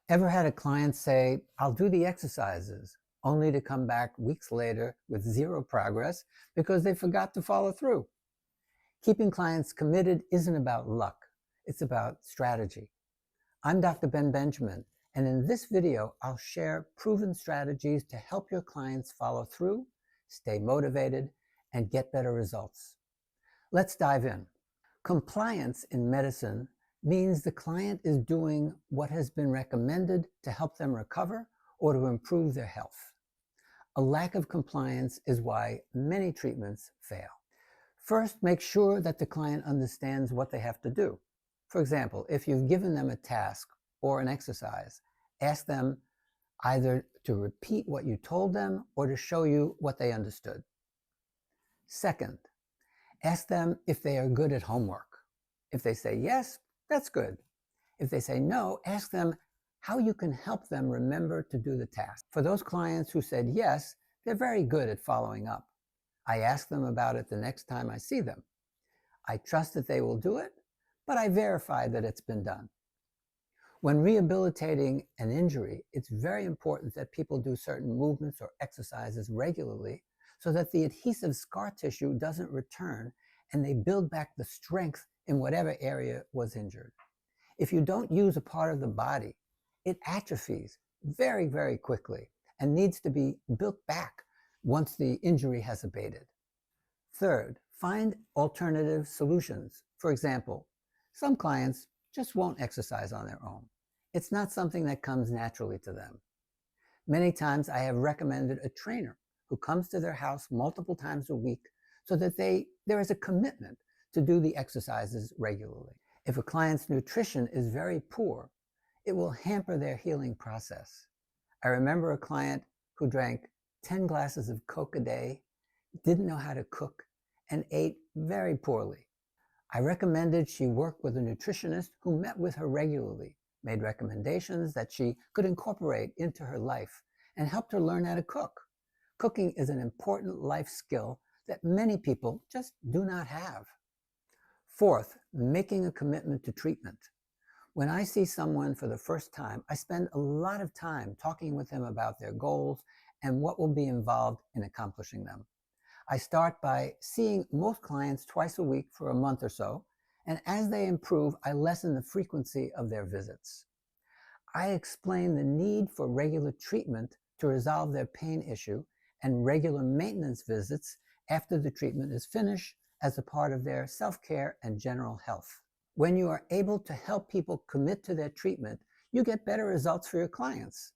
Ever had a client say, "I'll do the exercises," only to come back weeks later with zero progress because they forgot to follow through? Keeping clients committed isn't about luck, it's about strategy. I'm Dr. Ben Benjamin, and in this video, I'll share proven strategies to help your clients follow through, stay motivated, and get better results. Let's dive in. Compliance in medicine means the client is doing what has been recommended to help them recover or to improve their health. A lack of compliance is why many treatments fail. First, make sure that the client understands what they have to do. For example, if you've given them a task or an exercise, ask them either to repeat what you told them or to show you what they understood. Second, ask them if they are good at homework. If they say yes, that's good. If they say no, ask them how you can help them remember to do the task. For those clients who said yes, they're very good at following up. I ask them about it the next time I see them. I trust that they will do it, but I verify that it's been done. When rehabilitating an injury, it's very important that people do certain movements or exercises regularly so that the adhesive scar tissue doesn't return and they build back the strength in whatever area was injured. If you don't use a part of the body, it atrophies very, very quickly and needs to be built back once the injury has abated. Third, find alternative solutions. For example, some clients just won't exercise on their own. It's not something that comes naturally to them. Many times I have recommended a trainer who comes to their house multiple times a week so that there is a commitment to do the exercises regularly. If a client's nutrition is very poor, it will hamper their healing process. I remember a client who drank 10 glasses of Coke a day, didn't know how to cook, and ate very poorly. I recommended she work with a nutritionist who met with her regularly, made recommendations that she could incorporate into her life, and helped her learn how to cook. Cooking is an important life skill that many people just do not have. Fourth, making a commitment to treatment. When I see someone for the first time, I spend a lot of time talking with them about their goals and what will be involved in accomplishing them. I start by seeing most clients twice a week for a month or so, and as they improve, I lessen the frequency of their visits. I explain the need for regular treatment to resolve their pain issue and regular maintenance visits after the treatment is finished as a part of their self-care and general health. When you are able to help people commit to their treatment, you get better results for your clients.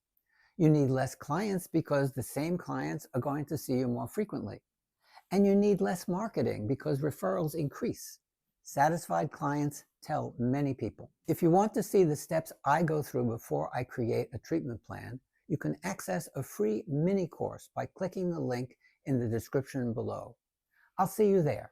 You need less clients because the same clients are going to see you more frequently. And you need less marketing because referrals increase. Satisfied clients tell many people. If you want to see the steps I go through before I create a treatment plan, you can access a free mini course by clicking the link in the description below. I'll see you there.